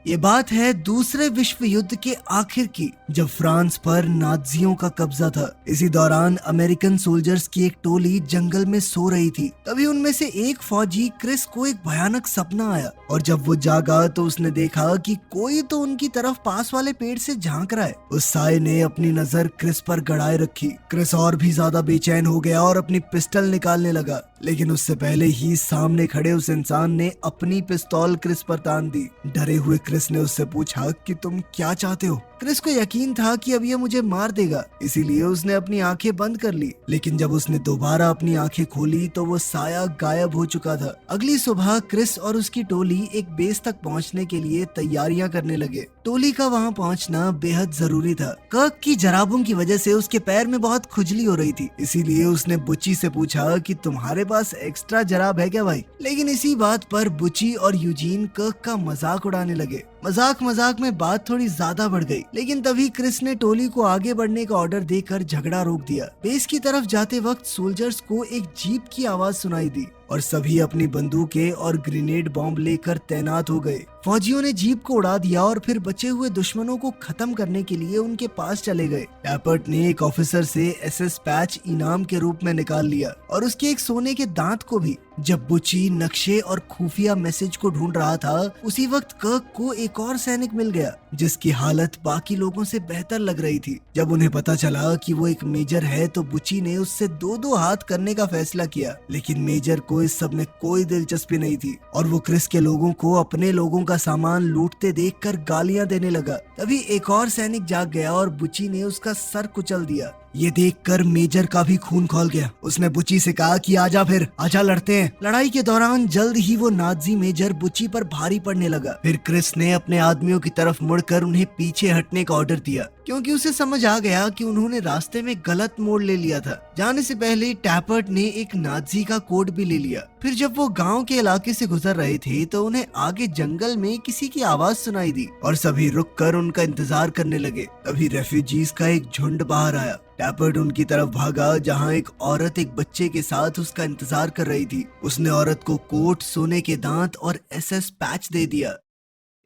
ये बात है दूसरे विश्व युद्ध के आखिर की, जब फ्रांस पर नाजियों का कब्जा था। इसी दौरान अमेरिकन सोल्जर्स की एक टोली जंगल में सो रही थी। तभी उनमें से एक फौजी क्रिस को एक भयानक सपना आया और जब वो जागा तो उसने देखा कि कोई तो उनकी तरफ पास वाले पेड़ से झांक रहा है। उस साये ने अपनी नजर क्रिस पर गड़ाए रखी। क्रिस और भी ज्यादा बेचैन हो गया और अपनी पिस्टल निकालने लगा, लेकिन उससे पहले ही सामने खड़े उस इंसान ने अपनी पिस्तौल क्रिस पर तान दी। डरे हुए क्रिस ने उससे पूछा कि तुम क्या चाहते हो। क्रिस को यकीन था कि अब ये मुझे मार देगा, इसीलिए उसने अपनी आंखें बंद कर ली। लेकिन जब उसने दोबारा अपनी आंखें खोली तो वो साया गायब हो चुका था। अगली सुबह क्रिस और उसकी टोली एक बेस तक पहुंचने के लिए तैयारियां करने लगे। टोली का वहां पहुंचना बेहद जरूरी था। कर्क की जराबों की वजह से उसके पैर में बहुत खुजली हो रही थी, इसीलिए उसने बुच्ची से पूछा कि तुम्हारे पास एक्स्ट्रा जराब है क्या भाई। लेकिन इसी बात पर बुच्ची और यूजीन कर्क का मजाक उड़ाने लगे। मजाक में बात थोड़ी ज्यादा बढ़ गई, लेकिन तभी क्रिस ने टोली को आगे बढ़ने का ऑर्डर देकर झगड़ा रोक दिया। बेस की तरफ जाते वक्त सोल्जर्स को एक जीप की आवाज सुनाई दी और सभी अपनी बंदूकें और ग्रेनेड बॉम्ब लेकर तैनात हो गए। फौजियों ने जीप को उड़ा दिया और फिर बचे हुए दुश्मनों को खत्म करने के लिए उनके पास चले गए। टैपर्ट ने एक ऑफिसर से एसएस पैच इनाम के रूप में निकाल लिया और उसके एक सोने के दांत को भी। जब बुची नक्शे और खुफिया मैसेज को ढूंढ रहा था, उसी वक्त कर्क को एक और सैनिक मिल गया जिसकी हालत बाकी लोगों से बेहतर लग रही थी। जब उन्हें पता चला कि वो एक मेजर है तो बुची ने उससे दो हाथ करने का फैसला किया, लेकिन मेजर को इस सब में कोई दिलचस्पी नहीं थी और वो क्रिस के लोगों को अपने लोगों का सामान लूटते देखकर गालियां देने लगा। तभी एक और सैनिक जाग गया और बुची ने उसका सर कुचल दिया। ये देखकर मेजर का भी खून खौल गया। उसने बुची से कहा कि आजा फिर, आजा लड़ते हैं। लड़ाई के दौरान जल्द ही वो नाजी मेजर बुची पर भारी पड़ने लगा। फिर क्रिस ने अपने आदमियों की तरफ मुड़कर उन्हें पीछे हटने का ऑर्डर दिया, क्योंकि उसे समझ आ गया कि उन्होंने रास्ते में गलत मोड़ ले लिया था। जाने से पहले टैपर्ट ने एक नाजी का कोड भी ले लिया। फिर जब वो गांव के इलाके से गुजर रहे थे तो उन्हें आगे जंगल में किसी की आवाज सुनाई दी और सभी रुककर उनका इंतजार करने लगे। तभी रेफ्यूजीज का एक झुंड बाहर आया। टैपर्ट उनकी तरफ भागा जहां एक औरत एक बच्चे के साथ उसका इंतजार कर रही थी। उसने औरत को कोट, सोने के दांत और एसएस पैच दे दिया।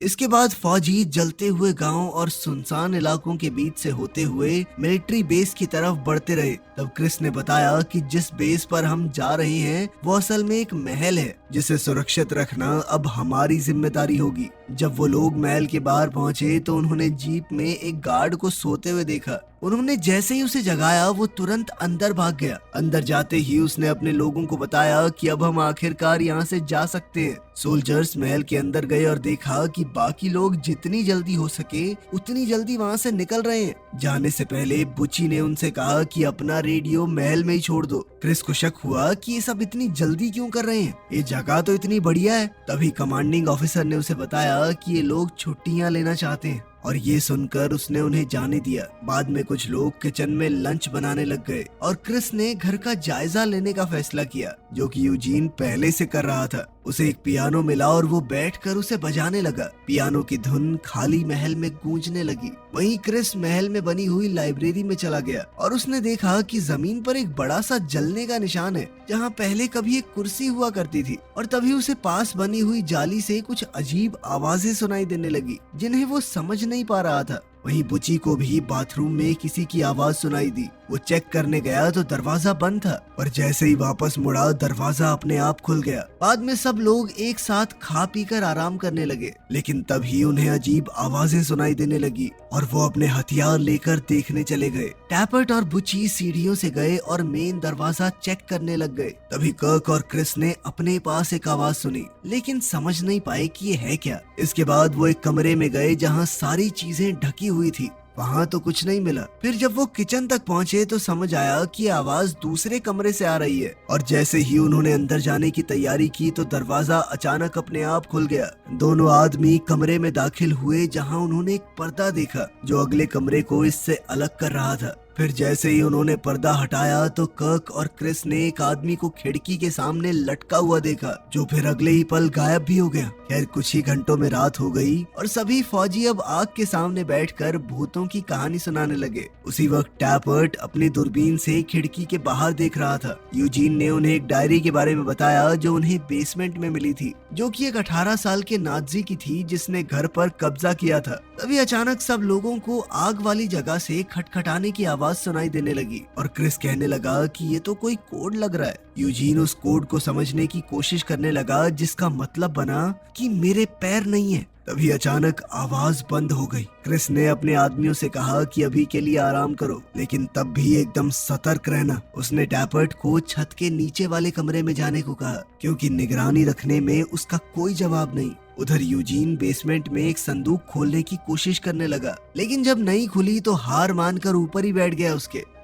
इसके बाद फौजी जलते हुए गांव और सुनसान इलाकों के बीच से होते हुए मिलिट्री बेस की तरफ बढ़ते रहे। तब क्रिस ने बताया कि जिस बेस पर हम जा रहे हैं वो असल में एक महल है जिसे सुरक्षित रखना अब हमारी जिम्मेदारी होगी। जब वो लोग महल के बाहर पहुंचे तो उन्होंने जीप में एक गार्ड को सोते हुए देखा। उन्होंने जैसे ही उसे जगाया वो तुरंत अंदर भाग गया। अंदर जाते ही उसने अपने लोगों को बताया कि अब हम आखिरकार यहाँ से जा सकते हैं। सोल्जर्स महल के अंदर गए और देखा कि बाकी लोग जितनी जल्दी हो सके उतनी जल्दी वहाँ से निकल रहे हैं। जाने से पहले बुची ने उनसे कहा कि अपना रेडियो महल में ही छोड़ दो। क्रिस को शक हुआ कि ये सब इतनी जल्दी क्यों कर रहे हैं, ये जगह तो इतनी बढ़िया है। तभी कमांडिंग ऑफिसर ने उसे बताया कि ये लोग छुट्टियां लेना चाहते हैं और ये सुनकर उसने उन्हें जाने दिया। बाद में कुछ लोग किचन में लंच बनाने लग गए और क्रिस ने घर का जायजा लेने का फैसला किया, जो कि यूजीन पहले से कर रहा था। उसे एक पियानो मिला और वो बैठकर उसे बजाने लगा। पियानो की धुन खाली महल में गूंजने लगी। वहीं क्रिस महल में बनी हुई लाइब्रेरी में चला गया और उसने देखा कि जमीन पर एक बड़ा सा जलने का निशान है, जहाँ पहले कभी एक कुर्सी हुआ करती थी। और तभी उसे पास बनी हुई जाली से कुछ अजीब आवाजें सुनाई देने लगी, जिन्हें वो समझ नहीं पा रहा था। वहीं बुची को भी बाथरूम में किसी की आवाज सुनाई दी। वो चेक करने गया तो दरवाजा बंद था, पर जैसे ही वापस मुड़ा दरवाजा अपने आप खुल गया। बाद में सब लोग एक साथ खा पी कर आराम करने लगे, लेकिन तभी उन्हें अजीब आवाजें सुनाई देने लगी और वो अपने हथियार लेकर देखने चले गए। टैपर्ट और बुची सीढ़ियों से गए और मेन दरवाजा चेक करने लग गए। तभी कर्क और क्रिस ने अपने पास एक आवाज सुनी, लेकिन समझ नहीं पाए कि ये है क्या। इसके बाद वो एक कमरे में गए जहाँ सारी चीजें ढकी हुई थी। वहाँ तो कुछ नहीं मिला। फिर जब वो किचन तक पहुँचे तो समझ आया कि आवाज दूसरे कमरे से आ रही है और जैसे ही उन्होंने अंदर जाने की तैयारी की तो दरवाजा अचानक अपने आप खुल गया। दोनों आदमी कमरे में दाखिल हुए जहाँ उन्होंने एक पर्दा देखा जो अगले कमरे को इससे अलग कर रहा था। फिर जैसे ही उन्होंने पर्दा हटाया तो कर्क और क्रिस ने एक आदमी को खिड़की के सामने लटका हुआ देखा, जो फिर अगले ही पल गायब भी हो गया। खैर कुछ ही घंटों में रात हो गई और सभी फौजी अब आग के सामने बैठकर भूतों की कहानी सुनाने लगे। उसी वक्त टैपर्ट अपनी दूरबीन से खिड़की के बाहर देख रहा था। यूजीन ने उन्हें एक डायरी के बारे में बताया जो उन्हें बेसमेंट में मिली थी, जो कि एक 18 साल के नाजी की थी जिसने घर पर कब्जा किया था। तभी अचानक सब लोगों को आग वाली जगह से खटखटाने की आवाज सुनाई देने लगी और क्रिस कहने लगा कि ये तो कोई कोड लग रहा है। यूजीन उस कोड को समझने की कोशिश करने लगा, जिसका मतलब बना कि मेरे पैर नहीं है। तभी अचानक आवाज बंद हो गई। क्रिस ने अपने आदमियों से कहा कि अभी के लिए आराम करो, लेकिन तब भी एकदम सतर्क रहना। उसने टैपर्ट को छत के नीचे वाले कमरे में जाने को कहा, क्योंकि निगरानी रखने में उसका कोई जवाब नहीं। उधर यूजीन बेसमेंट में एक संदूक खोलने की कोशिश करने लगा, लेकिन जब नहीं खुली तो हार मानकर ऊपर ही बैठ गया।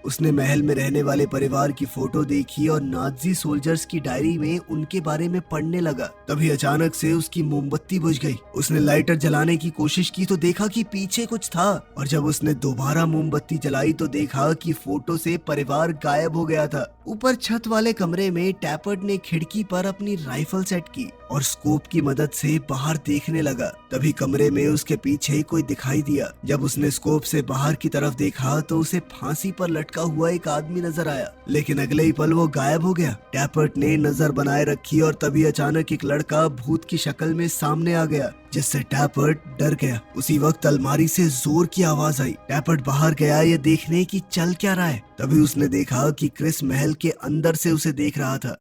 उसने महल में रहने वाले परिवार की फोटो देखी और नाजी सोल्जर्स की डायरी में उनके बारे में पढ़ने लगा। तभी अचानक से उसकी मोमबत्ती बुझ गई। उसने लाइटर जलाने की कोशिश की तो देखा कि पीछे कुछ था, और जब उसने दोबारा मोमबत्ती जलाई तो देखा कि फोटो से परिवार गायब हो गया था। ऊपर छत वाले कमरे में टैपर्ट ने खिड़की पर अपनी राइफल सेट की और स्कोप की मदद से बाहर देखने लगा। तभी कमरे में उसके पीछे कोई दिखाई दिया। जब उसने स्कोप से बाहर की तरफ देखा तो उसे फांसी पर लटका हुआ एक आदमी नजर आया, लेकिन अगले ही पल वो गायब हो गया। टैपर्ट ने नजर बनाए रखी और तभी अचानक एक लड़का भूत की शक्ल में सामने आ गया, जिससे टैपर्ट डर गया। उसी वक्त अलमारी से जोर की आवाज आई। टैपर्ट बाहर गया ये देखने की चल क्या रहा है। तभी उसने देखा कि क्रिस महल के अंदर से उसे देख रहा था।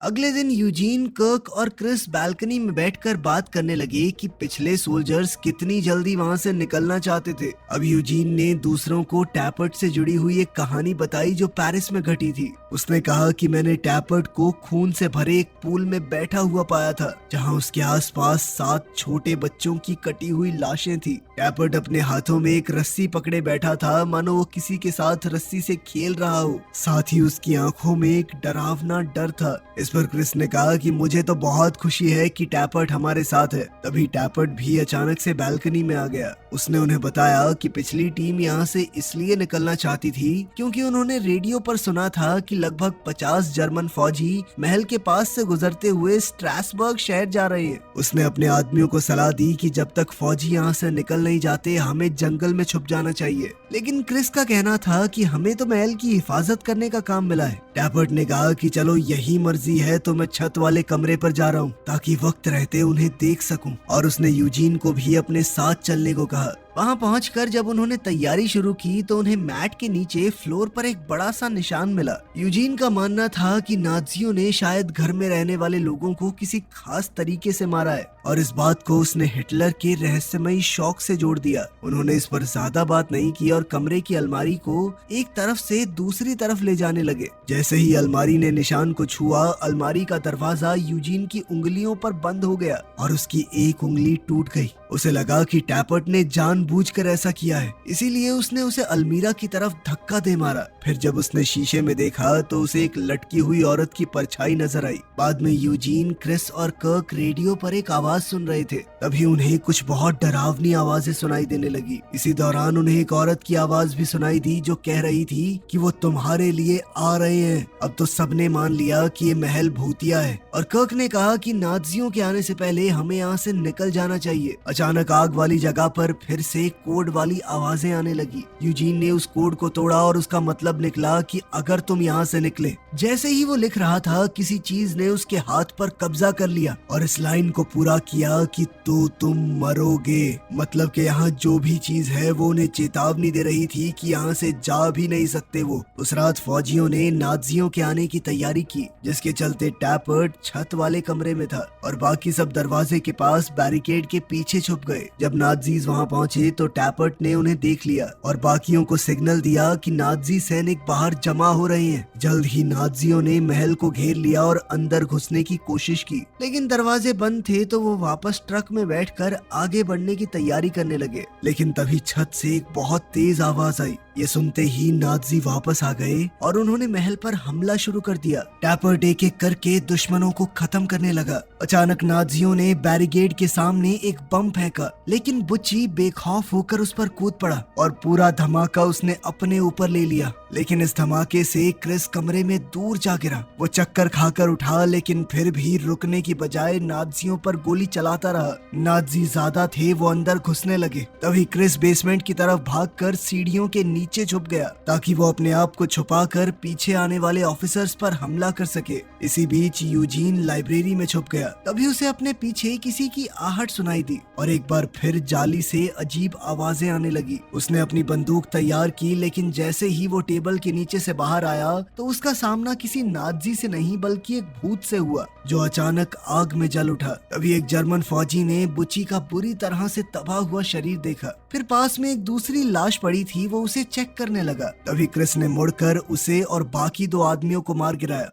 अगले दिन यूजीन, कर्क और क्रिस बालकनी में बैठकर बात करने लगे कि पिछले सोल्जर्स कितनी जल्दी वहां से निकलना चाहते थे। अब यूजीन ने दूसरों को टैपर्ट से जुड़ी हुई एक कहानी बताई जो पेरिस में घटी थी। उसने कहा कि मैंने टैपर्ट को खून से भरे एक पूल में बैठा हुआ पाया था, जहां उसके आसपास 7 छोटे बच्चों की कटी हुई लाशें थी। टैपर्ट अपने हाथों में एक रस्सी पकड़े बैठा था, मानो वो किसी के साथ रस्सी से खेल रहा हो। साथ ही उसकी आंखों में एक डरावना डर था। इस पर क्रिस ने कहा कि मुझे तो बहुत खुशी है कि टैपर्ट हमारे साथ है। तभी टैपर्ट भी अचानक से बालकनी में आ गया। उसने उन्हें बताया कि पिछली टीम यहाँ से इसलिए निकलना चाहती थी क्योंकि उन्होंने रेडियो पर सुना था कि लगभग 50 जर्मन फौजी महल के पास से गुजरते हुए स्ट्रासबर्ग शहर जा रहे हैं। उसने अपने आदमियों को सलाह दी कि जब तक फौजी यहाँ से निकल नहीं जाते हमें जंगल में छुप जाना चाहिए, लेकिन क्रिस का कहना था कि हमें तो महल की हिफाजत करने का काम मिला है। टैपर्ट ने कहा कि चलो यही मर्जी है तो मैं छत वाले कमरे पर जा रहा हूँ ताकि वक्त रहते उन्हें देख सकूं, और उसने यूजीन को भी अपने साथ चलने को कहा। वहां पहुंचकर जब उन्होंने तैयारी शुरू की तो उन्हें मैट के नीचे फ्लोर पर एक बड़ा सा निशान मिला। यूजीन का मानना था कि नाजियों ने शायद घर में रहने वाले लोगों को किसी खास तरीके से मारा है, और इस बात को उसने हिटलर के रहस्यमयी शौक से जोड़ दिया। उन्होंने इस पर ज्यादा बात नहीं की और कमरे की अलमारी को एक तरफ से दूसरी तरफ ले जाने लगे। जैसे ही अलमारी ने निशान को छुआ, अलमारी का दरवाजा यूजीन की उंगलियों पर बंद हो गया और उसकी एक उंगली टूट गई। उसे लगा कि टैपर्ट ने जानबूझकर ऐसा किया है, इसीलिए उसने उसे अलमीरा की तरफ धक्का दे मारा। फिर जब उसने शीशे में देखा तो उसे एक लटकी हुई औरत की परछाई नजर आई। बाद में यूजीन, क्रिस और कर्क रेडियो पर एक आवाज सुन रहे थे। तभी उन्हें कुछ बहुत डरावनी आवाजें सुनाई देने लगी। इसी दौरान उन्हें एक औरत की आवाज भी सुनाई दी जो कह रही थी कि वो तुम्हारे लिए आ रहे हैं। अब तो सबने मान लिया कि ये महल भूतिया है, और कर्क ने कहा कि नाजियों के आने से पहले हमें यहाँ से निकल जाना चाहिए। अचानक आग वाली जगह पर फिर से कोड वाली आवाजें आने लगी। यूजीन ने उस कोड को तोड़ा और उसका मतलब निकला कि अगर तुम यहाँ से निकले। जैसे ही वो लिख रहा था किसी चीज ने उसके हाथ पर कब्जा कर लिया और इस लाइन को पूरा किया कि तो तुम मरोगे। मतलब कि यहाँ जो भी चीज है वो उन्हें चेतावनी दे रही थी कि यहाँ से जा भी नहीं सकते वो। उस रात फौजियों ने नाजियों के आने की तैयारी की, जिसके चलते टैपर्ट छत वाले कमरे में था और बाकी सब दरवाजे के पास बैरिकेड के पीछे छुप गए। जब नाजीज वहां पहुंचे तो टैपर्ट ने उन्हें देख लिया और बाकियों को सिग्नल दिया कि नाजी सैनिक बाहर जमा हो रहे हैं। जल्द ही नाजियों ने महल को घेर लिया और अंदर घुसने की कोशिश की, लेकिन दरवाजे बंद थे तो वो वापस ट्रक में बैठकर आगे बढ़ने की तैयारी करने लगे। लेकिन तभी छत से एक बहुत तेज आवाज आई ये सुनते ही नाजी वापस आ गए और उन्होंने महल पर हमला शुरू कर दिया। टैपर्ट एक एक करके दुश्मनों को खत्म करने लगा। अचानक नाजियों ने बैरिकेड के सामने एक बम फेंका, लेकिन बुच्ची बेखौफ होकर उस पर कूद पड़ा और पूरा धमाका उसने अपने ऊपर ले लिया। लेकिन इस धमाके से क्रिस कमरे में दूर जा गिरा। वो चक्कर खाकर उठा, लेकिन फिर भी रुकने की बजाय नाजियों पर गोली चलाता रहा। नाजी ज्यादा थे, वो अंदर घुसने लगे। तभी क्रिस बेसमेंट की तरफ भागकर सीढ़ियों के नीचे छुप गया ताकि वो अपने आप को छुपाकर पीछे आने वाले ऑफिसर्स पर हमला कर सके। इसी बीच यूजीन लाइब्रेरी में छुप गया। तभी उसे अपने पीछे किसी की आहट सुनाई दी और एक बार फिर जाली से अजीब आवाजें आने लगी। उसने अपनी बंदूक तैयार की, लेकिन जैसे ही वो टेबल के नीचे से बाहर आया तो उसका सामना किसी नाजी से नहीं बल्कि एक भूत से हुआ जो अचानक आग में जल उठा। तभी एक जर्मन फौजी ने बुची का बुरी तरह से तबाह हुआ शरीर देखा। फिर पास में एक दूसरी लाश पड़ी थी, वो उसे चेक करने लगा। तभी क्रिस ने मुड़कर उसे और बाकी 2 आदमियों को मार गिराया।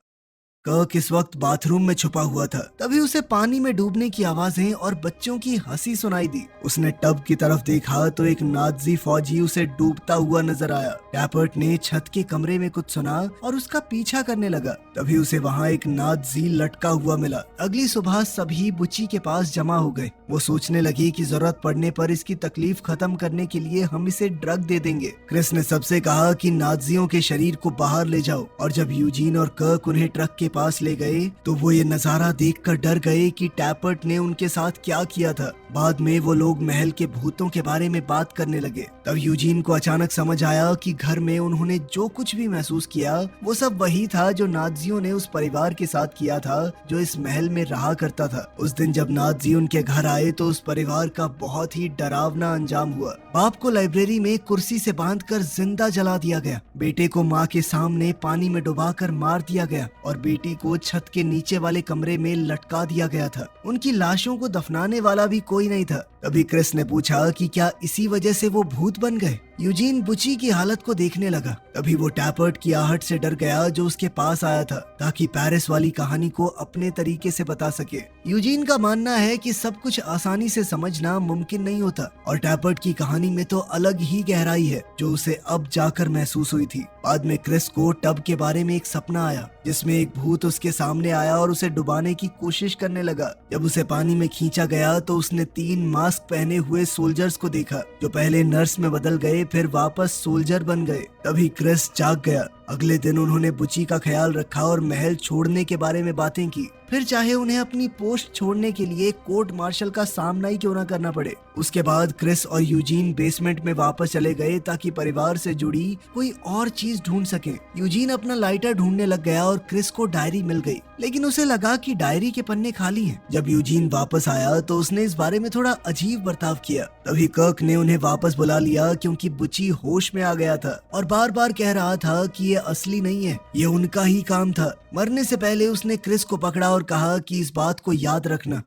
कर्क इस वक्त बाथरूम में छुपा हुआ था। तभी उसे पानी में डूबने की आवाजें और बच्चों की हंसी सुनाई दी। उसने टब की तरफ देखा तो एक नाजी फौजी उसे डूबता हुआ नजर आया। टैपर्ट ने छत के कमरे में कुछ सुना और उसका पीछा करने लगा। तभी उसे वहाँ एक नाजी लटका हुआ मिला। अगली सुबह सभी बुची के पास जमा हो गए। वो सोचने लगी कि जरूरत पड़ने पर इसकी तकलीफ खत्म करने के लिए हम इसे ड्रग दे देंगे। क्रिस ने सबसे कहा कि नाजियों के शरीर को बाहर ले जाओ, और जब यूजीन और कर्क उन्हें ट्रक के पास ले गए तो वो ये नजारा देखकर डर गए कि टैपर्ट ने उनके साथ क्या किया था। बाद में वो लोग महल के भूतों के बारे में बात करने लगे। तब यूजीन को अचानक समझ आया कि घर में उन्होंने जो कुछ भी महसूस किया वो सब वही था जो नाजियों ने उस परिवार के साथ किया था जो इस महल में रहा करता था। उस दिन जब नाजी उनके घर आए तो उस परिवार का बहुत ही डरावना अंजाम हुआ। बाप को लाइब्रेरी में कुर्सी से बांधकर जिंदा जला दिया गया। बेटे को माँ के सामने पानी में डुबाकर मार दिया गया और बेटी को छत के नीचे वाले कमरे में लटका दिया गया था। उनकी लाशों को दफनाने वाला भी कोई नहीं था। तभी क्रिस ने पूछा कि क्या इसी वजह से वो भूत बन गए। यूजीन बुची की हालत को देखने लगा। तभी वो टैपर्ट की आहट से डर गया जो उसके पास आया था ताकि पेरिस वाली कहानी को अपने तरीके से बता सके। यूजीन का मानना है कि सब कुछ आसानी से समझना मुमकिन नहीं होता और टैपर्ट की कहानी में तो अलग ही गहराई है जो उसे अब जाकर महसूस हुई थी। बाद में क्रिस को टब के बारे में एक सपना आया जिसमें एक भूत उसके सामने आया और उसे डुबाने की कोशिश करने लगा। जब उसे पानी में खींचा गया तो उसने 3 मास्क पहने हुए सोल्जर्स को देखा जो पहले नर्स में बदल गए फिर वापस सोल्जर बन गए। तभी क्रिस जाग गया। अगले दिन उन्होंने बुची का ख्याल रखा और महल छोड़ने के बारे में बातें की, फिर चाहे उन्हें अपनी पोस्ट छोड़ने के लिए कोर्ट मार्शल का सामना ही क्यों न करना पड़े। उसके बाद क्रिस और यूजीन बेसमेंट में वापस चले गए ताकि परिवार से जुड़ी कोई और चीज ढूंढ सके। यूजीन अपना लाइटर ढूंढने लग गया और क्रिस को डायरी मिल गई, लेकिन उसे लगा कि डायरी के पन्ने खाली हैं। जब यूजीन वापस आया तो उसने इस बारे में थोड़ा अजीब बर्ताव किया। तभी कर्क ने उन्हें वापस बुला लिया क्योंकि बुची होश में आ गया था और बार बार कह रहा था कि ये असली नहीं है, ये उनका ही काम था। मरने से पहले उसने क्रिस को पकड़ा और कहा कि इस बात को याद रखना।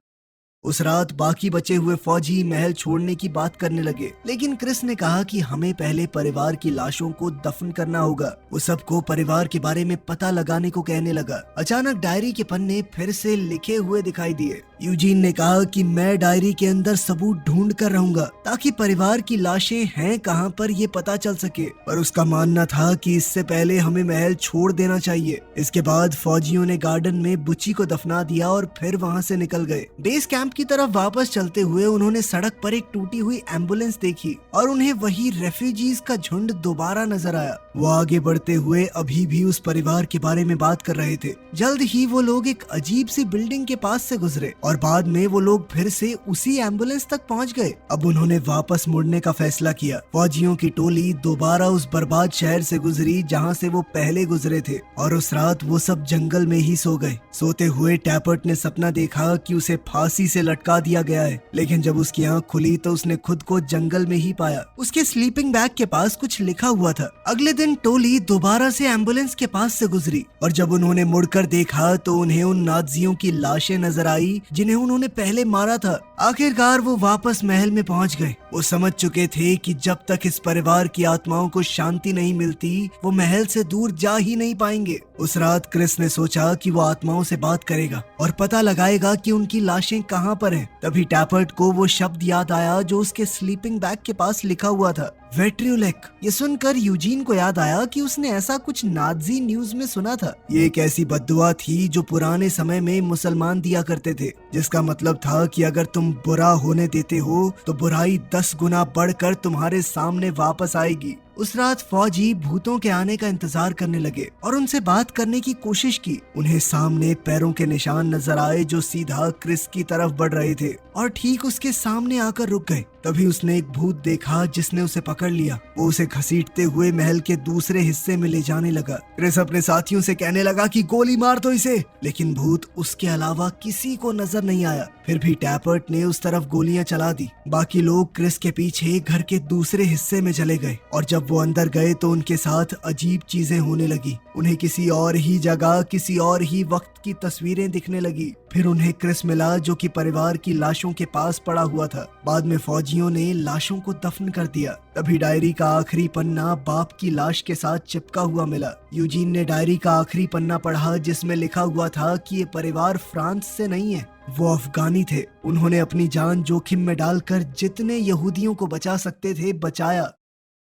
उस रात बाकी बचे हुए फौजी महल छोड़ने की बात करने लगे, लेकिन क्रिस ने कहा कि हमें पहले परिवार की लाशों को दफन करना होगा। वो सबको परिवार के बारे में पता लगाने को कहने लगा। अचानक डायरी के पन्ने फिर से लिखे हुए दिखाई दिए। यूजीन ने कहा कि मैं डायरी के अंदर सबूत ढूंढ कर रहूंगा ताकि परिवार की लाशें हैं कहां पर ये पता चल सके, पर उसका मानना था कि इससे पहले हमें महल छोड़ देना चाहिए। इसके बाद फौजियों ने गार्डन में बुची को दफना दिया और फिर वहां से निकल गए। बेस कैंप की तरफ वापस चलते हुए उन्होंने सड़क पर एक टूटी हुई एम्बुलेंस देखी और उन्हें वही रेफ्यूजीज का झुंड दोबारा नजर आया। वो आगे बढ़ते हुए अभी भी उस परिवार के बारे में बात कर रहे थे। जल्द ही वो लोग एक अजीब सी बिल्डिंग के पास से गुजरे और बाद में वो लोग फिर से उसी एम्बुलेंस तक पहुंच गए। अब उन्होंने वापस मुड़ने का फैसला किया। फौजियों की टोली दोबारा उस बर्बाद शहर से गुजरी जहां से वो पहले गुजरे थे और उस रात वो सब जंगल में ही सो गए। सोते हुए टैपर्ट ने सपना देखा कि उसे फांसी से लटका दिया गया है, लेकिन जब उसकी आंख खुली तो उसने खुद को जंगल में ही पाया। उसके स्लीपिंग बैग के पास कुछ लिखा हुआ था। अगले दिन टोली दोबारा से एम्बुलेंस के पास से गुजरी और जब उन्होंने मुड़कर देखा तो उन्हें उन नाजियों की लाशें नजर आई जिन्हें उन्होंने पहले मारा था। आखिरकार वो वापस महल में पहुंच गए। वो समझ चुके थे कि जब तक इस परिवार की आत्माओं को शांति नहीं मिलती वो महल से दूर जा ही नहीं पाएंगे। उस रात क्रिस ने सोचा कि वो आत्माओं से बात करेगा और पता लगाएगा कि उनकी लाशें कहां पर हैं। तभी टैपर्ट को वो शब्द याद आया जो उसके स्लीपिंग बैग के पास लिखा हुआ था, वेट्रियोलेक। ये सुनकर यूजीन को याद आया कि उसने ऐसा कुछ नाजी न्यूज में सुना था। ये एक ऐसी बद्दुआ थी जो पुराने समय में मुसलमान दिया करते थे, जिसका मतलब था कि अगर तुम बुरा होने देते हो तो बुराई 10 गुना बढ़कर तुम्हारे सामने वापस आएगी। उस रात फौजी भूतों के आने का इंतजार करने लगे और उनसे बात करने की कोशिश की। उन्हें सामने पैरों के निशान नजर आए जो सीधा क्रिस की तरफ बढ़ रहे थे और ठीक उसके सामने आकर रुक गए। तभी उसने एक भूत देखा जिसने उसे पकड़ लिया। वो उसे घसीटते हुए महल के दूसरे हिस्से में ले जाने लगा। क्रिस अपने साथियों से कहने लगा कि गोली मार दो इसे, लेकिन भूत उसके अलावा किसी को नजर नहीं आया। फिर भी टैपर्ट ने उस तरफ गोलियां चला दी। बाकी लोग क्रिस के पीछे घर के दूसरे हिस्से में चले गए और जब वो अंदर गए तो उनके साथ अजीब चीजें होने लगी। उन्हें किसी और ही जगह किसी और ही वक्त की तस्वीरें दिखने लगी। फिर उन्हें क्रिस मिला जो कि परिवार की लाशों के पास पड़ा हुआ था। बाद में फौजियों ने लाशों को दफन कर दिया। तभी डायरी का आखिरी पन्ना बाप की लाश के साथ चिपका हुआ मिला। यूजीन ने डायरी का आखिरी पन्ना पढ़ा जिसमें लिखा हुआ था कि ये परिवार फ्रांस से नहीं है, वो अफगानी थे। उन्होंने अपनी जान जोखिम में डालकर जितने यहूदियों को बचा सकते थे बचाया।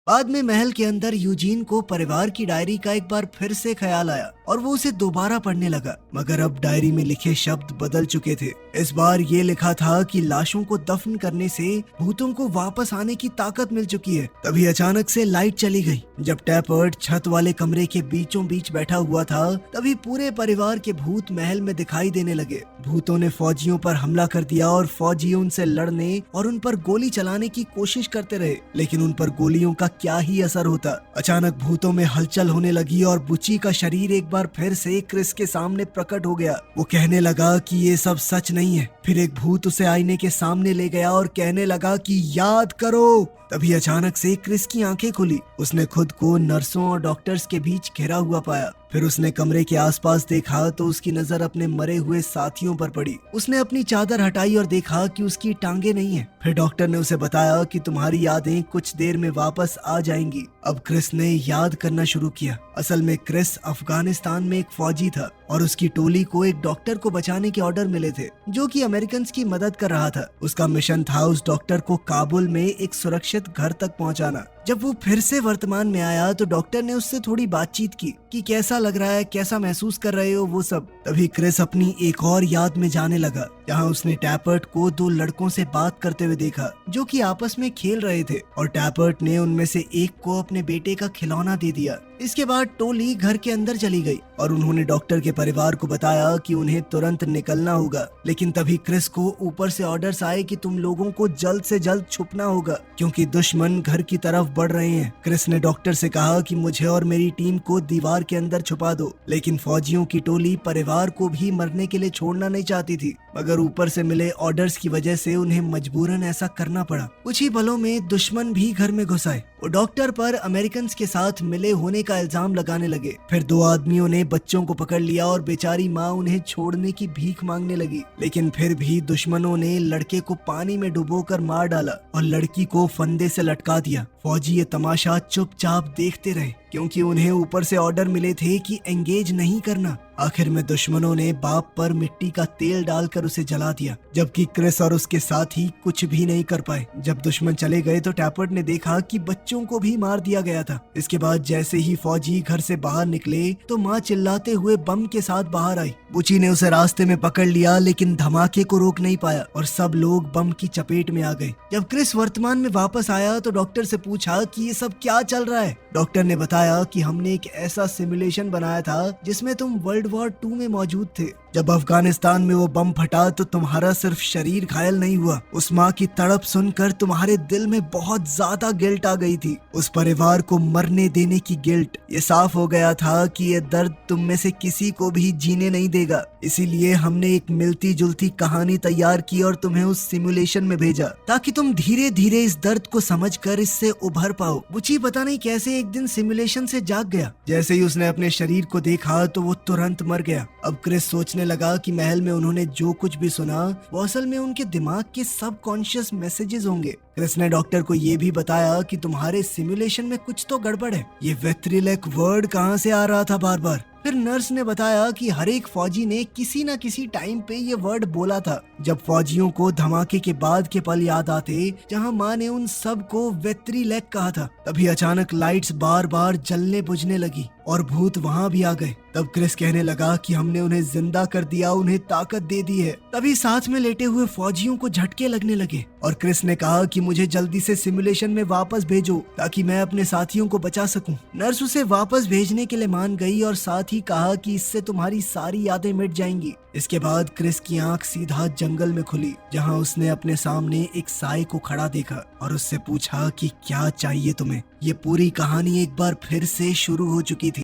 बाद में महल के अंदर यूजीन को परिवार की डायरी का एक बार फिर से ख्याल आया और वो उसे दोबारा पढ़ने लगा, मगर अब डायरी में लिखे शब्द बदल चुके थे। इस बार ये लिखा था कि लाशों को दफन करने से भूतों को वापस आने की ताकत मिल चुकी है। तभी अचानक से लाइट चली गई। जब टैपर्ट छत वाले कमरे के बीचों बीच बैठा हुआ था तभी पूरे परिवार के भूत महल में दिखाई देने लगे। भूतों ने फौजियों पर हमला कर दिया और फौजी उनसे लड़ने और उन पर गोली चलाने की कोशिश करते रहे, लेकिन उन पर गोलियों का क्या ही असर होता। अचानक भूतों में हलचल होने लगी और बुची का शरीर एक बार फिर से क्रिस के सामने प्रकट हो गया। वो कहने लगा कि ये सब सच नहीं है। फिर एक भूत उसे आईने के सामने ले गया और कहने लगा कि याद करो। तभी अचानक से क्रिस की आंखें खुली। उसने खुद को नर्सों और डॉक्टर्स के बीच घिरा हुआ पाया। फिर उसने कमरे के आसपास देखा तो उसकी नजर अपने मरे हुए साथियों पर पड़ी। उसने अपनी चादर हटाई और देखा कि उसकी टांगे नहीं है। फिर डॉक्टर ने उसे बताया कि तुम्हारी यादें कुछ देर में वापस आ जाएंगी। अब क्रिस ने याद करना शुरू किया। असल में क्रिस अफगानिस्तान में एक फौजी था और उसकी टोली को एक डॉक्टर को बचाने के ऑर्डर मिले थे जो कि अमेरिकन की मदद कर रहा था। उसका मिशन था उस डॉक्टर को काबुल में एक सुरक्षित घर तक पहुंचाना। जब वो फिर से वर्तमान में आया तो डॉक्टर ने उससे थोड़ी बातचीत की कि कैसा लग रहा है, कैसा महसूस कर रहे हो, वो सब। तभी क्रिस अपनी एक और याद में जाने लगा जहाँ उसने टैपर्ट को 2 लड़कों से बात करते हुए देखा जो कि आपस में खेल रहे थे और टैपर्ट ने उनमें से एक को अपने बेटे का खिलौना दे दिया। इसके बाद टोली घर के अंदर चली गई और उन्होंने डॉक्टर के परिवार को बताया कि उन्हें तुरंत निकलना होगा। लेकिन तभी क्रिस को ऊपर से ऑर्डर्स आए कि तुम लोगों को जल्द से जल्द छुपना होगा क्योंकि दुश्मन घर की तरफ बढ़ रहे हैं। क्रिस ने डॉक्टर से कहा कि मुझे और मेरी टीम को दीवार के अंदर छुपा दो, लेकिन फौजियों की टोली परिवार को भी मरने के लिए छोड़ना नहीं चाहती थी, मगर ऊपर से मिले ऑर्डर्स की वजह से उन्हें मजबूरन ऐसा करना पड़ा। कुछ ही पलों में दुश्मन भी घर में घुस आए। वो डॉक्टर पर अमेरिकन के साथ मिले होने का इल्जाम लगाने लगे। फिर 2 आदमियों ने बच्चों को पकड़ लिया और बेचारी माँ उन्हें छोड़ने की भीख मांगने लगी, लेकिन फिर भी दुश्मनों ने लड़के को पानी में डुबोकर मार डाला और लड़की को फंदे से लटका दिया। फौजी ये तमाशा चुपचाप देखते रहे क्योंकि उन्हें ऊपर से ऑर्डर मिले थे कि एंगेज नहीं करना। आखिर में दुश्मनों ने बाप पर मिट्टी का तेल डालकर उसे जला दिया, जबकि क्रिस और उसके साथी कुछ भी नहीं कर पाए। जब दुश्मन चले गए तो टैपर्ट ने देखा कि बच्चों को भी मार दिया गया था। इसके बाद जैसे ही फौजी घर से बाहर निकले तो माँ चिल्लाते हुए बम के साथ बाहर आई। बुची ने उसे रास्ते में पकड़ लिया लेकिन धमाके को रोक नहीं पाया और सब लोग बम की चपेट में आ गए। जब क्रिस वर्तमान में वापस आया तो डॉक्टर से पूछा कि ये सब क्या चल रहा है। डॉक्टर ने बताया कि हमने एक ऐसा सिमुलेशन बनाया था जिसमें तुम वर्ल्ड वॉर 2 में मौजूद थे। जब अफगानिस्तान में वो बम फटा तो तुम्हारा सिर्फ शरीर घायल नहीं हुआ, उस माँ की तड़प सुनकर तुम्हारे दिल में बहुत ज्यादा गिल्ट आ गई थी, उस परिवार को मरने देने की गिल्ट। ये साफ हो गया था कि ये दर्द तुम में से किसी को भी जीने नहीं देगा, इसीलिए हमने एक मिलती जुलती कहानी तैयार की और तुम्हें उस सिमुलेशन में भेजा ताकि तुम धीरे धीरे इस दर्द को समझकर इससे उभर पाओ। बुची पता नहीं कैसे एक दिन सिमुलेशन से जाग गया। जैसे ही उसने अपने शरीर को देखा तो वो तुरंत मर गया। अब क्रिस सोचने कहने लगा कि महल में उन्होंने जो कुछ भी सुना वो असल में उनके दिमाग के सबकॉन्शियस मैसेजेस होंगे। क्रिस ने डॉक्टर को ये भी बताया कि तुम्हारे सिमुलेशन में कुछ तो गड़बड़ है। ये वेट्रिलेक वर्ड कहाँ से आ रहा था बार बार। फिर नर्स ने बताया कि हर एक फौजी ने किसी न किसी टाइम पे ये वर्ड बोला था। जब फौजियों को धमाके के बाद के पल याद आते जहां माँ ने उन सब को वेट्रिलेक कहा था, तभी अचानक लाइट्स बार बार जलने बुझने लगी और भूत वहां भी आ गए। तब क्रिस कहने लगा कि हमने उन्हें जिंदा कर दिया, उन्हें ताकत दे दी है। तभी साथ में लेटे हुए फौजियों को झटके लगने लगे और क्रिस ने कहा कि मुझे जल्दी से सिमुलेशन में वापस भेजो ताकि मैं अपने साथियों को बचा सकूं। नर्स उसे वापस भेजने के लिए मान गई और साथ ही कहा कि इससे तुम्हारी सारी यादें मिट जाएंगी। इसके बाद क्रिस की आंख सीधा जंगल में खुली जहां उसने अपने सामने एक साए को खड़ा देखा और उससे पूछा कि क्या चाहिए तुम्हें। ये पूरी कहानी एक बार फिर से शुरू हो चुकी थी।